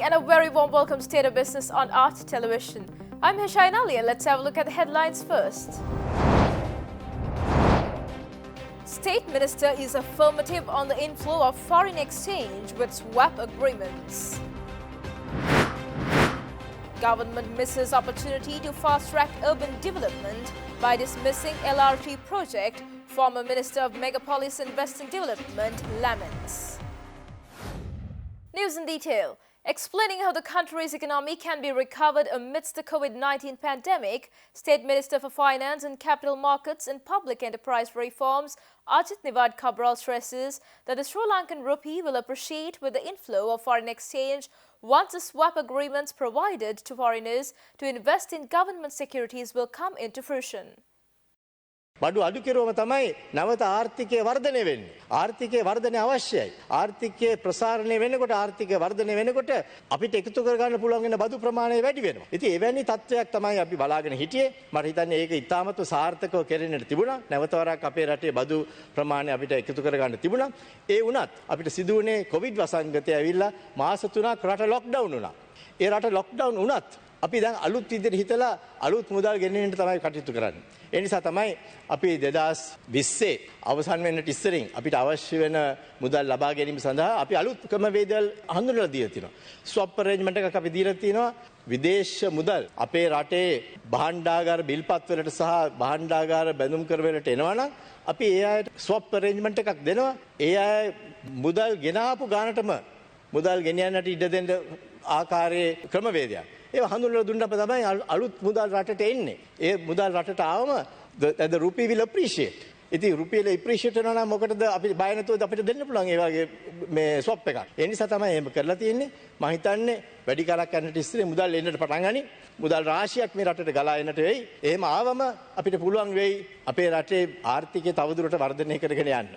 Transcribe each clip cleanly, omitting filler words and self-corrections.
and a very warm welcome to State of Business on Art Television. I'm Hishain Ali and let's have a look at the headlines first. State Minister is affirmative on the inflow of foreign exchange with swap agreements. Government misses opportunity to fast-track urban development by dismissing LRT project, former Minister of Megapolis and Western Development laments. News in detail. Explaining how the country's economy can be recovered amidst the COVID-19 pandemic, State Minister for Finance and Capital Markets and Public Enterprise Reforms, Ajit Nivad Cabral stresses that the Sri Lankan rupee will appreciate with the inflow of foreign exchange once the swap agreements provided to foreigners to invest in government securities will come into fruition. බඩු අඩු කෙරුවම තමයි නැවත ආර්ථිකය වර්ධනය වෙන්නේ. ආර්ථිකයේ වර්ධනය අවශ්‍යයි. ආර්ථිකයේ ප්‍රසාරණය වෙනකොට ආර්ථිකය වර්ධනය වෙනකොට අපිට එකතු කර ගන්න පුළුවන් වෙන බදු ප්‍රමාණය වැඩි වෙනවා. ඉතින් එවැනි තත්ත්වයක් තමයි අපි බලාගෙන හිටියේ. මට හිතන්නේ ඒක ඉතාමත් සාර්ථකව කෙරෙන්නට තිබුණා. නැවත වරක් අපේ රටේ බදු ප්‍රමාණය අපිට එකතු කර ගන්න තිබුණා. ඒ වුණත් අපිට සිදු වුණේ කොවිඩ් වසංගතය ඇවිල්ලා මාස 3ක් රට ලොක්ඩවුන් වුණා. ඒ රට ලොක්ඩවුන් වුණත් අපි දැන් අලුත් විදිහට හිතලා අලුත් මුදල් ගෙනෙන්න තමයි කටයුතු කරන්නේ. ඒ නිසා තමයි අපි 2020 අවසන් වෙන්නට ඉස්සරින් අපිට අවශ්‍ය වෙන මුදල් ලබා ගැනීම සඳහා අපි අලුත් ක්‍රමවේදල් හඳුන්වලා දීලා තිනවා. ස්වප් අරේන්ජ්මන්ට් එකක් අපි දීලා තිනවා. විදේශ මුදල් අපේ රටේ භාණ්ඩාගාර බිල්පත් වලට සහ භාණ්ඩාගාර බැඳුම් කර වලට එනවා නම් අපි ඒ අයට ස්වප් අරේන්ජ්මන්ට් එකක් දෙනවා. ඒ අය මුදල් ගෙනාපු ගානටම මුදල් ගෙනියන්නට ඉඩ දෙන්න ආකාරයේ ක්‍රමවේදයක්. ඒ හඳුන්වලා දුන්නම තමයි අලුත් මුදල් රටට එන්නේ. ඒ මුදල් රටට ආවම the rupee will appreciate. ඉතින් රුපියල appreciate වෙනවා නම් මොකටද අපි බය නැතුව අපිට දෙන්න පුළුවන් ඒ වගේ මේ swap එකක්. ඒ නිසා තමයි එහෙම කරලා තියෙන්නේ. මම හිතන්නේ වැඩි කාලයක් යනට ඉස්සෙල්ලා මුදල් එන්නට පටන් ගනි. මුදල් රාශියක් මේ රටට ගලා එන්නට වෙයි. එහෙම ආවම අපිට පුළුවන් වෙයි අපේ රටේ ආර්ථිකය තවදුරටත් වර්ධනය කරගෙන යන්න.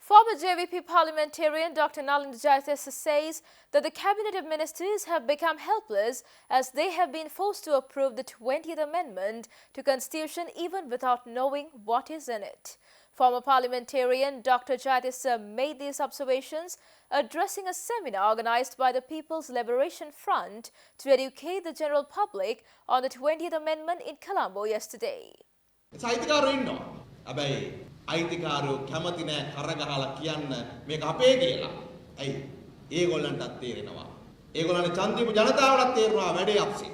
Former JVP parliamentarian Dr. Nalinda Jayatissa says that the cabinet of ministers have become helpless as they have been forced to approve the 20th Amendment to Constitution even without knowing what is in it. Former parliamentarian Dr. Jayatissa made these observations addressing a seminar organized by the People's Liberation Front to educate the general public on the 20th Amendment in Colombo yesterday. අයිතිකාරයෝ කැමති නෑ කරගහලා කියන්න මේක අපේ කියලා. ඇයි? ඒගොල්ලන්ටත් තේරෙනවා. ඒගොල්ලන්ට ඡන්දීපු ජනතාවටත් තේරෙනවා වැඩේ අපසේ.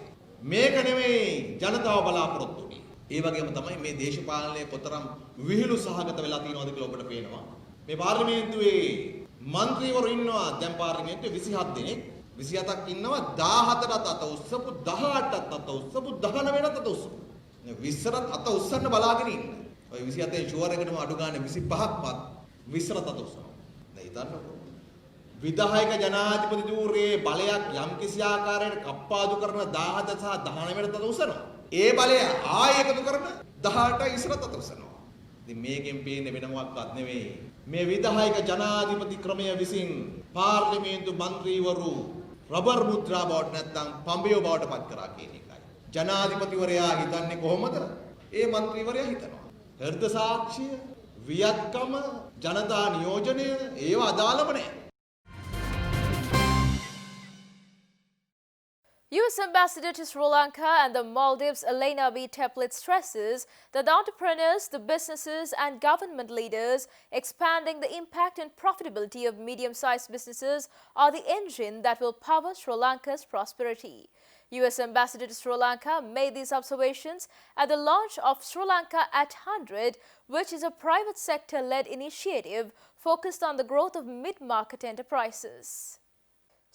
මේක නෙමෙයි ජනතාව බලාපොරොත්තු වෙන්නේ. ඒ වගේම තමයි මේ දේශපාලනය කොතරම් විහිළු සහගත වෙලා තියෙනවද කියලා ඔබට පේනවා. මේ පාර්ලිමේන්තුවේ മന്ത്രിවරු ඉන්නවා දැන් පාර්ලිමේන්තුවේ 27 දෙනෙක්. 27ක් ඉන්නවා 17ට අත උස්සපු 18ට අත උස්සපු 19ට අත උස්සපු. 20ට අත උස්සන්න බලාගෙන ඉන්න. ඔය 27 ෂුවර් එකටම අඩු ගන්න 25ක්වත් 20ට අත උස්සනවා. දැන් හිතන්නකෝ. විධායක ජනාධිපති ධූරයේ බලයක් යම් කිසි ආකාරයකට කප්පාදු කරන 17 සහ 19ට අත උස්සනවා. ඒ බලය ආයෙ එකතු කරන 18ට 20ට අත උස්සනවා. ඉතින් මේකෙන් පේන්නේ වෙන මොකක්වත් නෙවෙයි. මේ විධායක ජනාධිපති ක්‍රමය විසින් පාර්ලිමේන්තු මන්ත්‍රීවරු රබර් මුද්‍රා බවට නැත්නම් පඹයෝ බවට පත් කරා කියන එකයි. ජනාධිපතිවරයා හිතන්නේ කොහොමද? ඒ මන්ත්‍රීවරයා හිතනවා. හෘද සාක්ෂිය, වියත්කම, ජනතා නියෝජනය ඒවා අදාළම නැහැ. U.S. Ambassador to Sri Lanka and the Maldives Elena B. Teplit stresses that the entrepreneurs, the businesses and government leaders expanding the impact and profitability of medium-sized businesses are the engine that will power Sri Lanka's prosperity. U.S. Ambassador to Sri Lanka made these observations at the launch of Sri Lanka at 100, which is a private sector-led initiative focused on the growth of mid-market enterprises.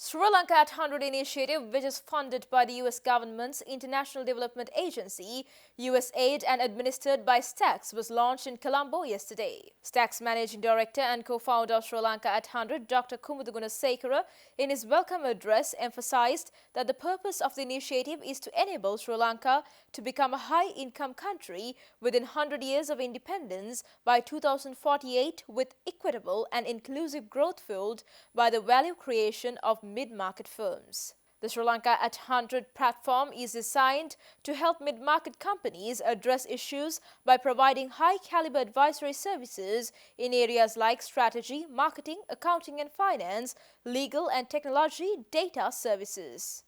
Sri Lanka at 100 initiative, which is funded by the U.S. government's International Development Agency, USAID, and administered by STAX, was launched in Colombo yesterday. STAX Managing Director and co-founder of Sri Lanka at 100, Dr. Kumuduguna Sekara, in his welcome address emphasized that the purpose of the initiative is to enable Sri Lanka to become a high-income country within 100 years of independence by 2048 with equitable and inclusive growth fueled by the value creation of mid-market firms. The Sri Lanka at 100 platform is designed to help mid-market companies address issues by providing high-caliber advisory services in areas like strategy, marketing, accounting and finance, legal and technology, data services.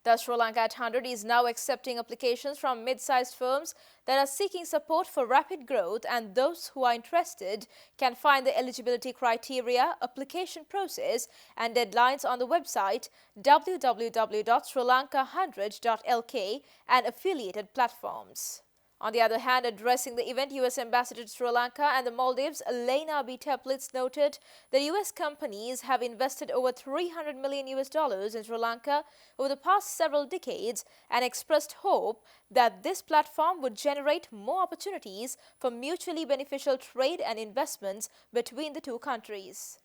The Sri Lanka at 100 is now accepting applications from mid-sized firms that are seeking support for rapid growth, and those who are interested can find the eligibility criteria, application process and deadlines on the website www.srilanka100.lk and affiliated platforms. On the other hand, addressing the event, U.S. Ambassador to Sri Lanka and the Maldives, Elena B. Teplitz, noted that U.S. companies have invested over $300 million in Sri Lanka over the past several decades and expressed hope that this platform would generate more opportunities for mutually beneficial trade and investments between the two countries.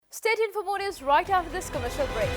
Stay tuned for more news right after this commercial break.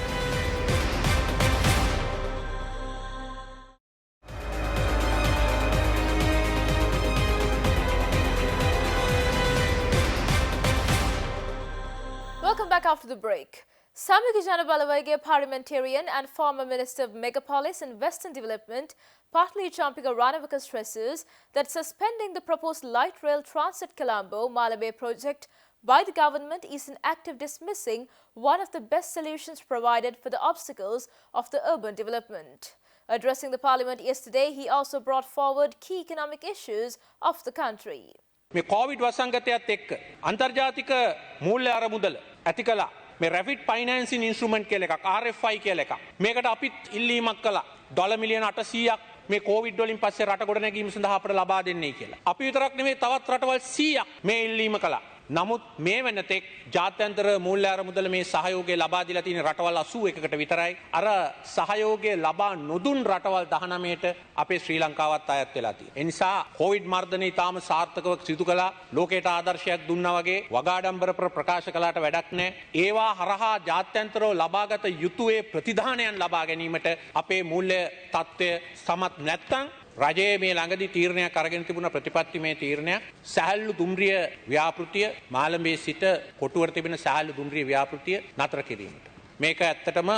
Welcome back after the break. Samika Janabalawage, parliamentarian and former Minister of Megapolis and Western Development, partly Champika Ranavaka stresses that suspending the proposed light rail transit Colombo-Malabe project by the government is an act of dismissing one of the best solutions provided for the obstacles of the urban development. Addressing the parliament yesterday, he also brought forward key economic issues of the country. මේ Covid වසංගතයත් එක්ක අන්තර්ජාතික මූල්‍ය අරමුදල ඇති කළා මේ rapid ෆයිනෑන්සින් instrument කියලා එකක් RFI කියලා එකක් මේකට අපිත් ඉල්ලීමක් කළා ඩොලර් මිලියන 800ක් මේ කොවිඩ් වලින් පස්සේ රට ගොඩ නැගීම සඳහා අපට ලබා දෙන්නයි කියලා අපි විතරක් නෙමෙයි තවත් රටවල් 100ක් මේ ඉල්ලීම කළා නමුත් මේ වෙනතෙක් ජාත්‍යන්තර මූල්‍ය අරමුදල මේ සහයෝගය ලබා දීලා තියෙන රටවල් 81කට විතරයි අර සහයෝගය ලබා නොදුන් රටවල් 19ට අපේ ශ්‍රී ලංකාවත් අයත් වෙලා තියෙනවා. ඒ නිසා කොවිඩ් මර්ධනය ඊටාම සාර්ථකව සිදු කළා. ලෝකයට ආදර්ශයක් දුන්නා වගේ වගාඩම්බර ප්‍රකාශ කළාට වැඩක් නැහැ. ඒවා හරහා ජාත්‍යන්තරව ලබාගත යුතු ඒ ප්‍රතිධානයන් ලබා ගැනීමට අපේ මූල්‍ය තත්ත්වය සමත් නැත්නම් රජයේ මේ ළඟදී තීරණයක් අරගෙන තිබුණ ප්‍රතිපත්තිමය තීරණයක් සහැල්ලු දුම්රිය ව්‍යාපෘතිය මාළඹේ සිට කොටුවර තිබෙන සහැල්ලු දුම්රිය ව්‍යාපෘතිය නතර කිරීමට මේක ඇත්තටම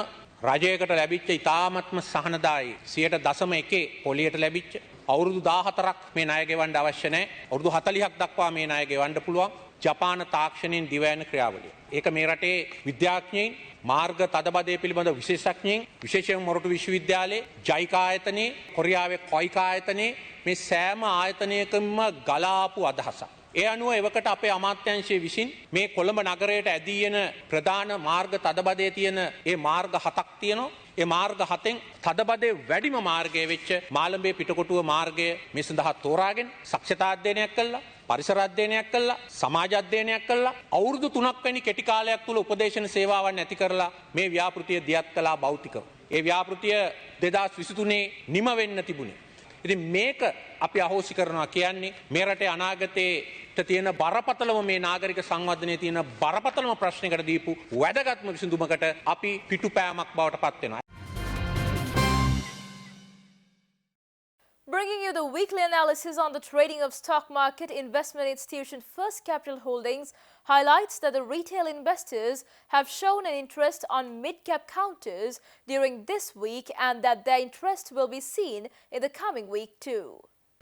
රජයකට ලැබිච්ච ඉතාමත්ම සහනදායී 0.1 පොලියට ලැබිච්ච අවුරුදු 14ක් මේ ණය ගෙවන්න අවශ්‍ය නැහැ අවුරුදු 40ක් දක්වා මේ ණය ගෙවන්න පුළුවන් ජපාන තාක්ෂණයෙන් දිවයන ක්‍රියාවලිය. ඒක මේ රටේ විද්‍යාඥයින් මාර්ග තදබදය පිළිබඳ විශේෂඥයින් විශේෂයෙන් මොරටු විශ්වවිද්‍යාලයේ ජයිකා ආයතනයේ කොරියාවේ කොයිකා ආයතනයේ මේ සෑම ආයතනයකම ගලාපු අදහසක්. ඒ අනුව එවකට අපේ අමාත්‍යාංශයේ විසින් මේ කොළඹ නගරයට ඇදී එන ප්‍රධාන මාර්ග තදබදයේ තියෙන ඒ මාර්ග 7ක් තියෙනවා. ඒ මාර්ග 7න් තදබදේ වැඩිම මාර්ගය වෙච්ච මාළඹේ පිටකොටුව මාර්ගය මේ සඳහා තෝරාගෙන සක්ෂතා අධ්‍යයනයක් කළා. පරිසර අධ්‍යයනයක් කළා සමාජ අධ්‍යයනයක් කළා අවුරුදු 3ක් වැනි කෙටි කාලයක් තුල උපදේශන සේවාවන් නැති කරලා මේ ව්‍යාපෘතිය දියත් කළා භෞතිකව. ඒ ව්‍යාපෘතිය 2023 නිම වෙන්න තිබුණේ. ඉතින් මේක අපි අහෝසි කරනවා කියන්නේ මේ රටේ අනාගතයේ තියෙන බරපතලම මේ නාගරික සංවර්ධනයේ තියෙන බරපතලම ප්‍රශ්නයකට දීපු වැදගත්ම විසඳුමකට අපි පිටුපෑමක් බවට පත් වෙනවා. Bringing you the weekly analysis on the trading of stock market, investment institution First Capital Holdings highlights that the retail investors have shown an interest on mid-cap counters during this week and that their interest will be seen in the coming week too.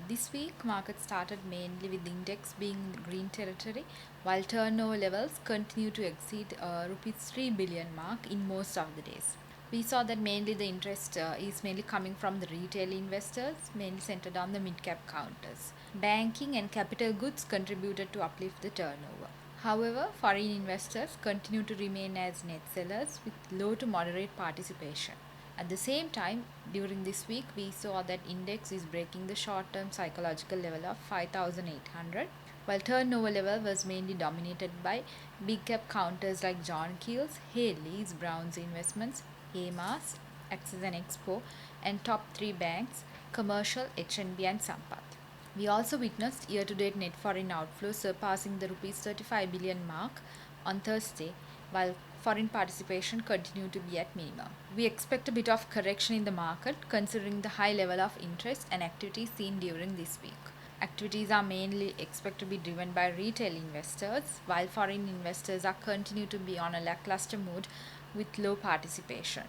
This week, market started mainly with the index being in the green territory, while turnover levels continue to exceed rupees 3 billion mark in most of the days. We saw that mainly the interest is mainly coming from the retail investors, mainly centered on the mid-cap counters. Banking and capital goods contributed to uplift the turnover. However, foreign investors continue to remain as net sellers with low to moderate participation. At the same time, during this week, we saw that index is breaking the short-term psychological level of 5,800, while turnover level was mainly dominated by big-cap counters like John Keel's, Haley's, Brown's Investments, Amas, Axis and Expo, and top 3 banks, Commercial, HNB and Sampath. We also witnessed year-to-date net foreign outflows surpassing the rupees 35 billion mark on Thursday, while foreign participation continued to be at minimum. We expect a bit of correction in the market considering the high level of interest and activity seen during this week. Activities are mainly expected to be driven by retail investors, while foreign investors are continue to be on a lackluster mood with low participation.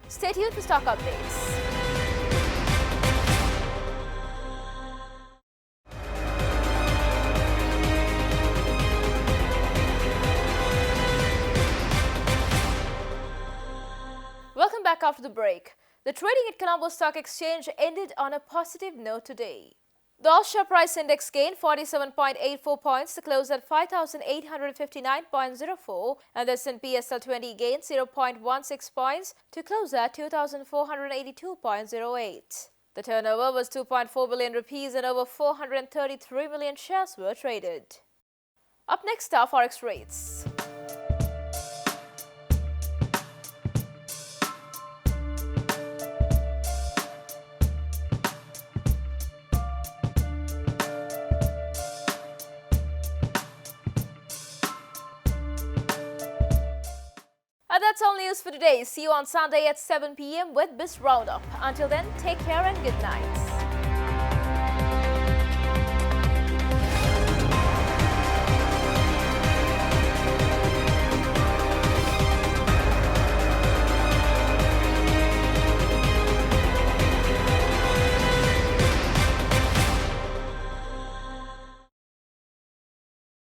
Stay tuned for stock updates. Welcome back after the break. The trading at Colombo Stock Exchange ended on a positive note today. The All-Share Price Index gained 47.84 points to close at 5,859.04, and the S&P SL20 gained 0.16 points to close at 2,482.08. The turnover was 2.4 billion rupees and over 433 million shares were traded. Up next are Forex rates. And that's all news for today. See you on Sunday at 7 p.m. with Biz Roundup. Until then, take care and good night.